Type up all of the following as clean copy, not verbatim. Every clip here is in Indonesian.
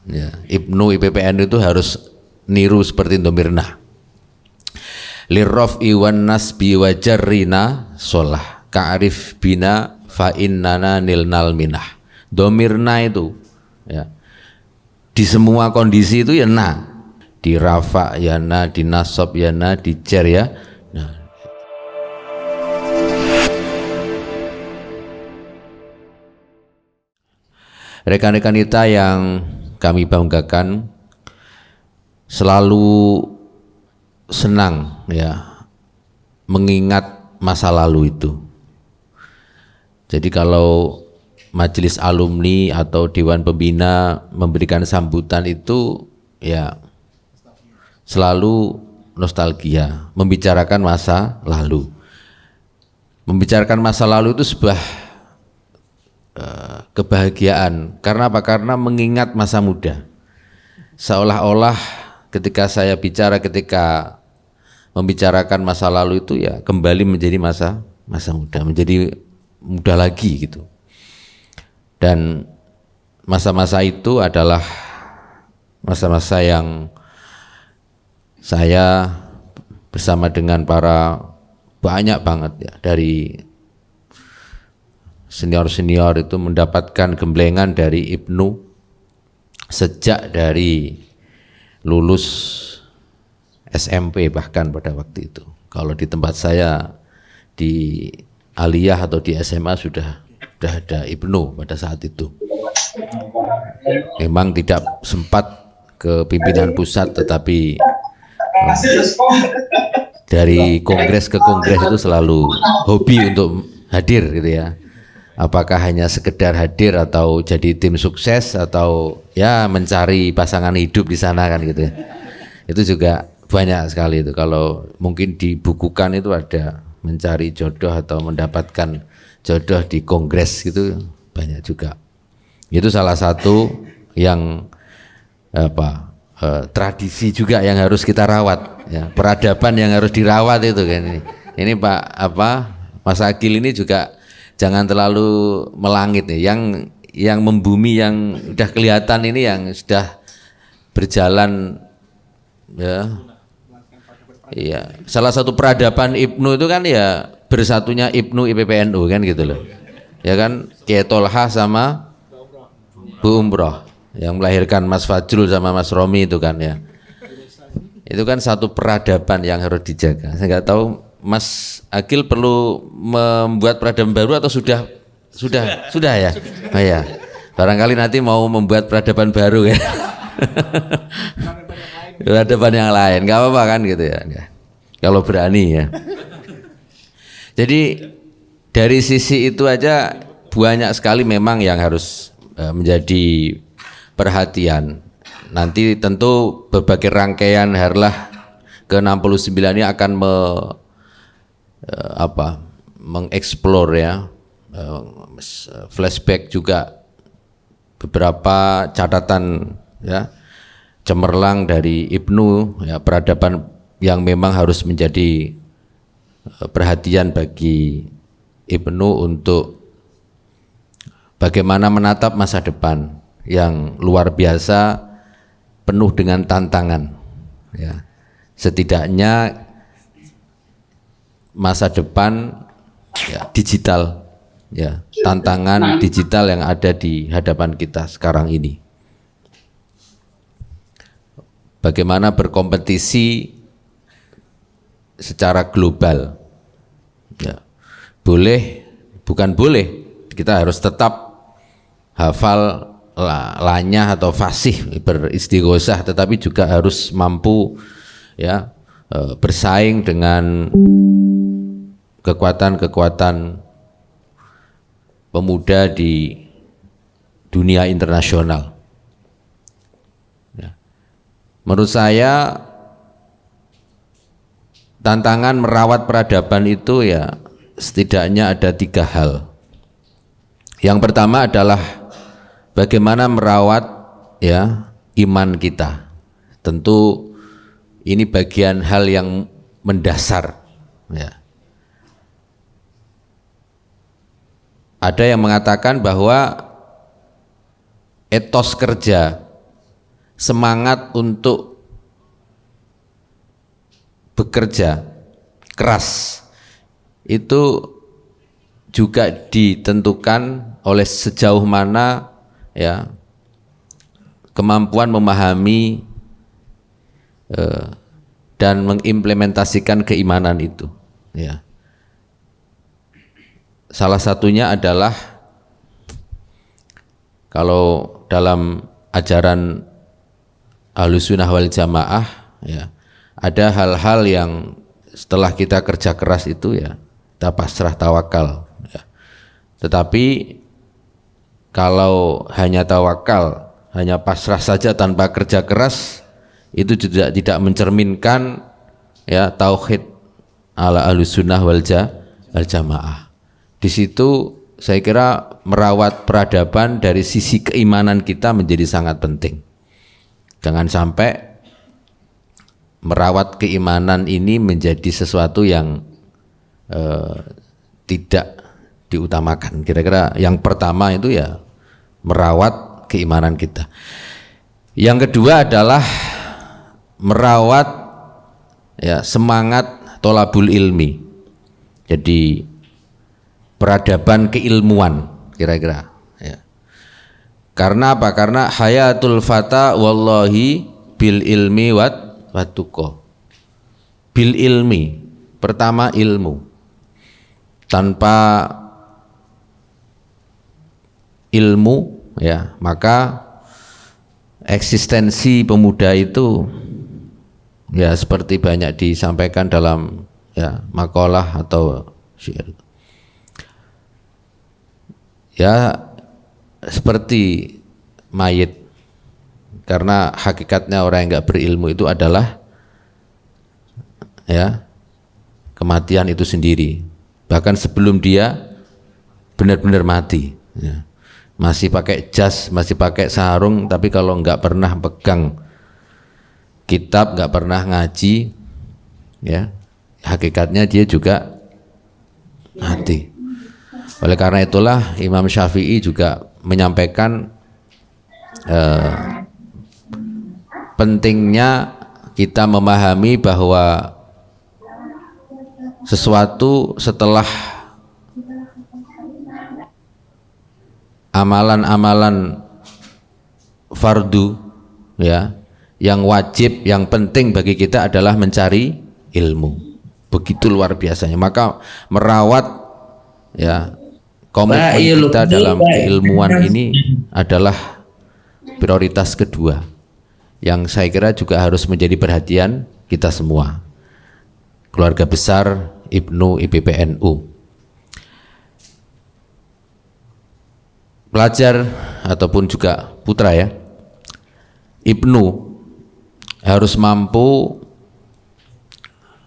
Ya, Ibnu IPPN itu harus niru seperti Domirna. Lirraf'i wan nasbi wa jarrina sholah ka'arif bina fa innana nilnal minah. Domirna itu ya, di semua kondisi itu ya na, di rafa ya na, di nasab ya na, di jar ya. Nah, rekan-rekan kita yang kami banggakan selalu senang ya mengingat masa lalu itu. Jadi kalau majelis alumni atau dewan pembina memberikan sambutan itu ya selalu nostalgia, membicarakan masa lalu. Membicarakan masa lalu itu sebuah kebahagiaan. Karena apa? Karena mengingat masa muda. Seolah-olah ketika saya bicara, ketika membicarakan masa lalu itu ya kembali menjadi masa muda, menjadi muda lagi gitu. Dan masa-masa itu adalah masa-masa yang saya bersama dengan banyak banget ya dari senior-senior itu mendapatkan gemblengan dari Ibnu sejak dari lulus SMP bahkan pada waktu itu. Kalau di tempat saya di Aliyah atau di SMA sudah ada Ibnu pada saat itu. Memang tidak sempat ke pimpinan pusat, tetapi dari kongres ke kongres itu selalu hobi untuk hadir gitu ya. Apakah hanya sekedar hadir atau jadi tim sukses atau ya mencari pasangan hidup di sana kan gitu ya. Itu juga banyak sekali itu. Kalau mungkin dibukukan itu ada mencari jodoh atau mendapatkan jodoh di kongres gitu banyak juga. Itu salah satu yang tradisi juga yang harus kita rawat ya, peradaban yang harus dirawat itu kan ini. Ini Mas Agil ini juga jangan terlalu melangit nih. Yang membumi yang sudah kelihatan ini yang sudah berjalan ya. Iya, salah satu peradaban Ibnu itu kan ya bersatunya Ibnu IPPNU kan gitu loh. Ya kan, Kiai Tolha sama Bu Umroh yang melahirkan Mas Fajrul sama Mas Romi itu kan ya. Itu kan satu peradaban yang harus dijaga. Saya nggak tahu Mas Agil perlu membuat peradaban baru atau sudah ya? Oh ya, barangkali nanti mau membuat peradaban baru ya. Peradaban yang lain, nggak apa-apa kan gitu ya. Kalau berani ya. Jadi dari sisi itu aja banyak sekali memang yang harus menjadi perhatian. Nanti tentu berbagai rangkaian harlah ke-69 ini akan mengeksplor ya, flashback juga beberapa catatan ya cemerlang dari Ibnu ya, peradaban yang memang harus menjadi perhatian bagi Ibnu untuk bagaimana menatap masa depan yang luar biasa penuh dengan tantangan ya. Setidaknya masa depan ya, digital ya, tantangan digital yang ada di hadapan kita sekarang ini. Bagaimana berkompetisi secara global ya. Bukan boleh kita harus tetap hafal lanyah atau fasih beristighosah, tetapi juga harus mampu ya bersaing dengan kekuatan-kekuatan pemuda di dunia internasional. Ya. Menurut saya tantangan merawat peradaban itu ya setidaknya ada 3 hal. Yang pertama adalah bagaimana merawat ya iman kita. Tentu ini bagian hal yang mendasar ya. Ada yang mengatakan bahwa etos kerja semangat untuk bekerja keras itu juga ditentukan oleh sejauh mana ya kemampuan memahami dan mengimplementasikan keimanan itu ya. Salah satunya adalah kalau dalam ajaran Ahlussunnah wal Jamaah ya, ada hal-hal yang setelah kita kerja keras itu ya kita pasrah tawakal ya. Tetapi kalau hanya tawakal, hanya pasrah saja tanpa kerja keras, itu juga tidak mencerminkan ya tauhid ala Ahlussunnah wal Jamaah. Di situ saya kira merawat peradaban dari sisi keimanan kita menjadi sangat penting. Jangan sampai merawat keimanan ini menjadi sesuatu yang tidak diutamakan. Kira-kira yang pertama itu ya merawat keimanan kita. Yang kedua adalah merawat ya semangat tolabul ilmi. Jadi peradaban keilmuan kira-kira ya. Karena apa? Karena hayatul fata wallahi bil ilmi wat tuqo. Bil ilmi, pertama ilmu. Tanpa ilmu ya, maka eksistensi pemuda itu ya seperti banyak disampaikan dalam ya makalah atau syair. Ya seperti mayit, karena hakikatnya orang yang nggak berilmu itu adalah ya kematian itu sendiri, bahkan sebelum dia benar-benar mati ya. Masih pakai jas, masih pakai sarung, tapi kalau nggak pernah pegang kitab, nggak pernah ngaji ya hakikatnya dia juga mati. Oleh karena itulah Imam Syafi'i juga menyampaikan pentingnya kita memahami bahwa sesuatu setelah amalan-amalan fardu ya, yang wajib, yang penting bagi kita adalah mencari ilmu. Begitu luar biasanya. Maka merawat ya komitmen kita dalam keilmuan ini adalah prioritas kedua yang saya kira juga harus menjadi perhatian kita semua, keluarga besar Ibnu IPPNU. Pelajar ataupun juga putra ya, Ibnu harus mampu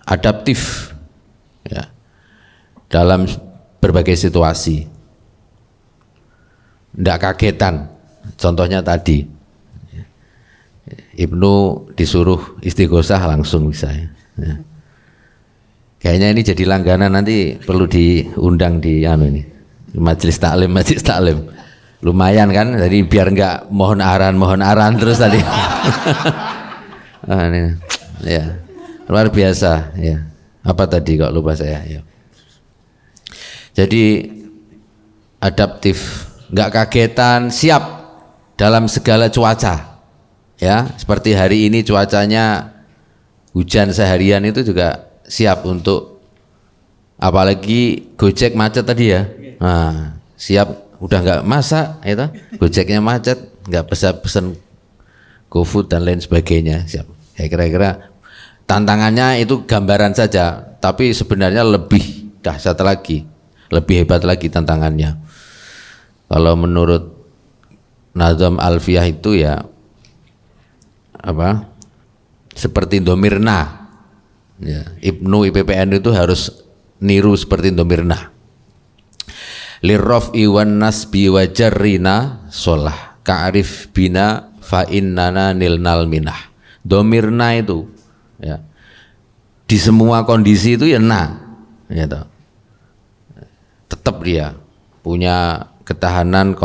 adaptif ya dalam berbagai situasi. Tidak kagetan, contohnya tadi Ibnu disuruh istighosah langsung bisa ya. Kayaknya ini jadi langganan, nanti perlu diundang di ini majelis taklim lumayan kan, jadi biar nggak mohon aran terus tadi. Ini, ya luar biasa ya. Apa tadi kok lupa saya ya. Jadi adaptif, nggak kagetan, siap dalam segala cuaca ya. Seperti hari ini cuacanya hujan seharian, itu juga siap untuk, apalagi Gojek macet tadi ya. Nah, siap, udah nggak masak itu, Gojeknya macet, nggak bisa pesen GoFood dan lain sebagainya, siap. Ya kira-kira tantangannya itu gambaran saja, tapi sebenarnya lebih dahsyat lagi, lebih hebat lagi tantangannya. Kalau menurut Nazam Alfiyah itu ya apa? Seperti Domirna. Ya, Ibnu IPPN itu harus niru seperti Domirna. Lirraf'i wan nasbi wa jarrina sholah ka'arif bina fa innana nilnal minah. Domirna itu ya di semua kondisi itu ya gitu. Tetap dia punya ketahanan,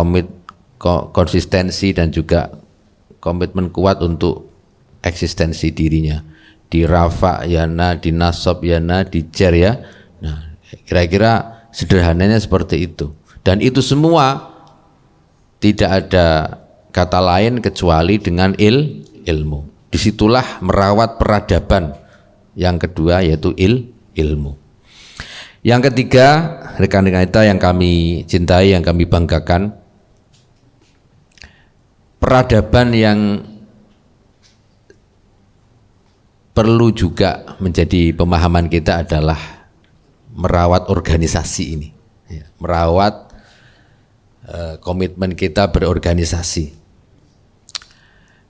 konsistensi dan juga komitmen kuat untuk eksistensi dirinya. Di rafa yana, di nasab yana, di jar ya. Nah, kira-kira sederhananya seperti itu. Dan itu semua tidak ada kata lain kecuali dengan ilmu. Disitulah merawat peradaban. Yang kedua yaitu ilmu. Yang ketiga, rekan-rekan kita yang kami cintai, yang kami banggakan, peradaban yang perlu juga menjadi pemahaman kita adalah merawat organisasi ini, merawat komitmen kita berorganisasi.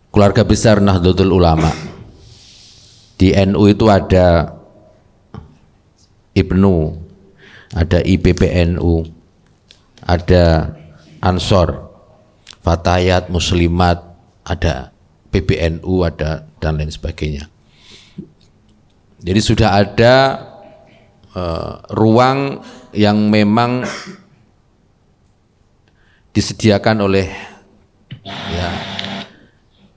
Keluarga besar Nahdlatul Ulama, di NU itu ada IPNU, ada IPPNU, ada Ansor, Fatayat, Muslimat, ada PBNU, ada dan lain sebagainya. Jadi sudah ada ruang yang memang disediakan oleh ya,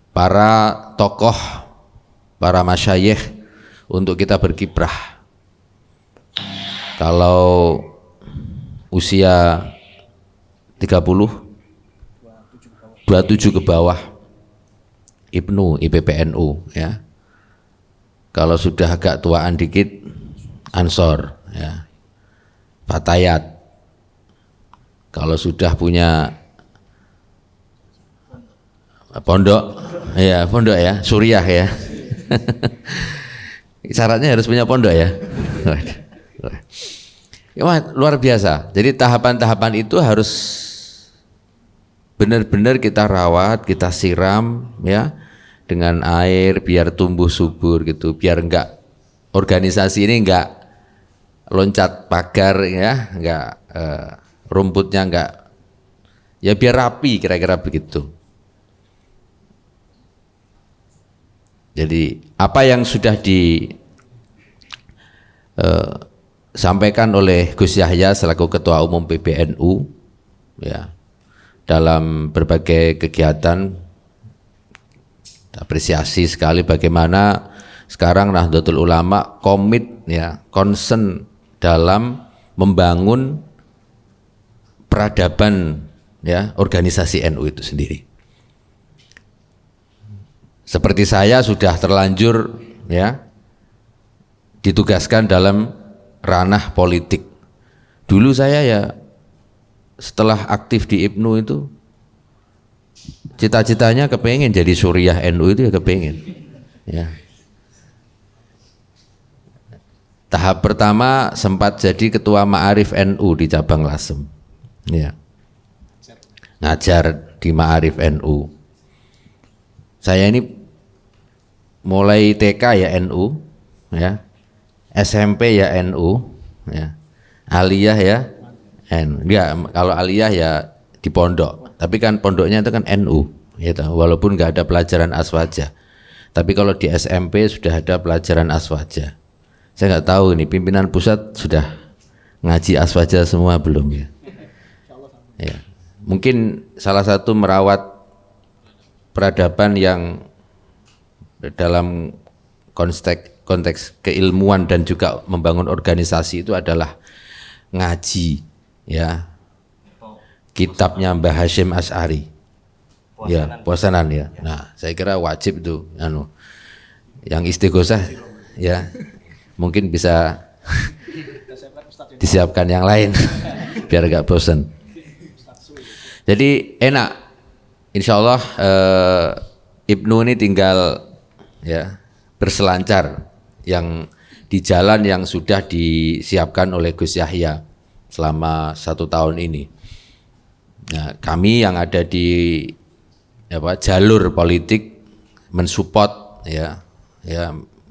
para tokoh, para masyayikh untuk kita berkiprah. Kalau usia 30, 27 ke bawah, IPNU, IPPNU ya. Kalau sudah agak tuaan dikit, Ansor ya, Fatayat. Kalau sudah punya pondok ya, Suriah ya. Syaratnya harus punya pondok ya. Wah, luar biasa. Jadi tahapan-tahapan itu harus benar-benar kita rawat, kita siram ya dengan air biar tumbuh subur gitu, biar enggak organisasi ini enggak loncat pagar ya, enggak rumputnya enggak, ya biar rapi, kira-kira begitu. Jadi apa yang sudah disampaikan oleh Gus Yahya selaku Ketua Umum PBNU ya, dalam berbagai kegiatan, apresiasi sekali bagaimana sekarang Nahdlatul Ulama komit ya, concern dalam membangun peradaban ya organisasi NU itu sendiri. Seperti saya sudah terlanjur ya ditugaskan dalam ranah politik. Dulu saya ya setelah aktif di IPNU itu cita-citanya kepengen jadi Suriah NU itu ya kepengen ya. Tahap pertama sempat jadi ketua Ma'arif NU di cabang Lasem ya, ngajar di Ma'arif NU. Saya ini mulai TK ya NU ya, SMP ya NU ya, aliyah ya NU. Ya, kalau aliyah ya di pondok, tapi kan pondoknya itu kan NU gitu, walaupun nggak ada pelajaran aswaja. Tapi kalau di SMP sudah ada pelajaran aswaja. Saya nggak tahu ini pimpinan pusat sudah ngaji aswaja semua belum ya. Ya. Mungkin salah satu merawat peradaban yang dalam konteks keilmuan dan juga membangun organisasi itu adalah ngaji ya, kitabnya Mbah Hasyim Asy'ari ya, puasanan ya. Nah, saya kira wajib itu yang istighosah ya, mungkin bisa disiapkan yang lain biar gak bosan. Jadi enak, insya Allah IPNU ini tinggal ya berselancar yang di jalan yang sudah disiapkan oleh Gus Yahya selama 1 tahun ini. Nah, kami yang ada di jalur politik mensupport ya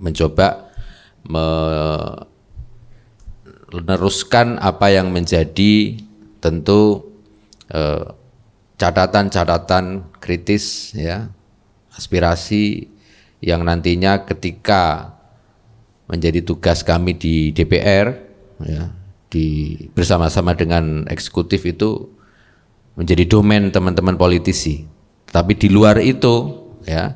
mencoba meneruskan apa yang menjadi tentu catatan-catatan kritis ya, aspirasi yang nantinya ketika menjadi tugas kami di DPR ya, bersama-sama dengan eksekutif itu menjadi domain teman-teman politisi. Tapi di luar itu ya,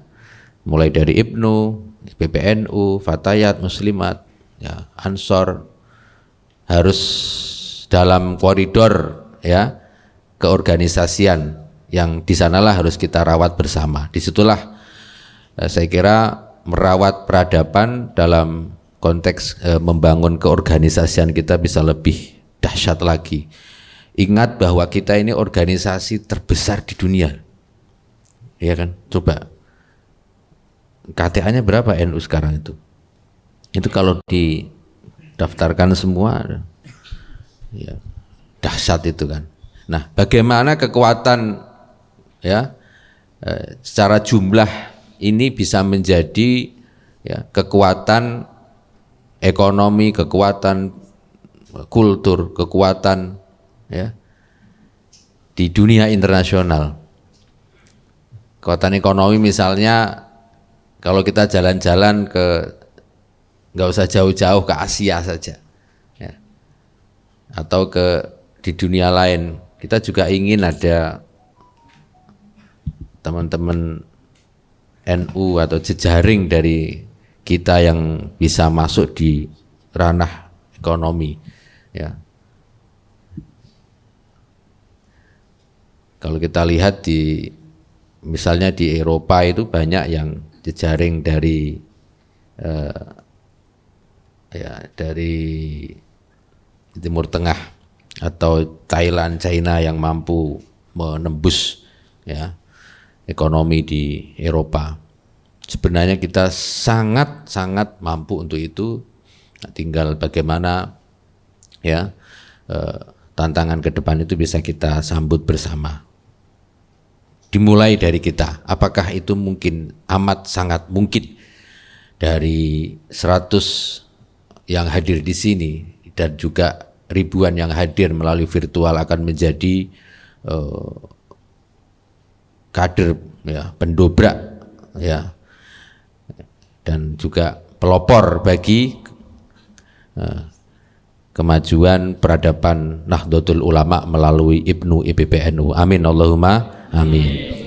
mulai dari IPNU, PBNU, Fatayat, Muslimat, ya, Ansor, harus dalam koridor ya keorganisasian yang di sanalah harus kita rawat bersama. Disitulah saya kira merawat peradaban dalam konteks membangun keorganisasian kita bisa lebih dahsyat lagi. Ingat bahwa kita ini organisasi terbesar di dunia, ya kan? Coba KTA-nya berapa NU sekarang itu? Itu kalau didaftarkan semua, ya dahsyat itu kan. Nah, bagaimana kekuatan ya secara jumlah ini bisa menjadi ya kekuatan ekonomi, kekuatan kultur, kekuatan ya di dunia internasional. Kekuatan ekonomi misalnya kalau kita jalan-jalan nggak usah jauh-jauh ke Asia saja ya, atau di dunia lain, kita juga ingin ada teman-teman NU atau jejaring dari kita yang bisa masuk di ranah ekonomi ya. Kalau kita lihat misalnya di Eropa itu banyak yang jejaring dari dari Timur Tengah atau Thailand, China yang mampu menembus ya ekonomi di Eropa. Sebenarnya kita sangat mampu untuk itu. Tinggal bagaimana ya tantangan ke depan itu bisa kita sambut bersama. Dimulai dari kita. Apakah itu mungkin? Amat sangat mungkin. Dari 100 yang hadir di sini dan juga ribuan yang hadir melalui virtual akan menjadi kader ya, pendobrak ya, dan juga pelopor bagi kemajuan peradaban Nahdlatul Ulama melalui IPNU, IPBNU. Amin Allahumma amin.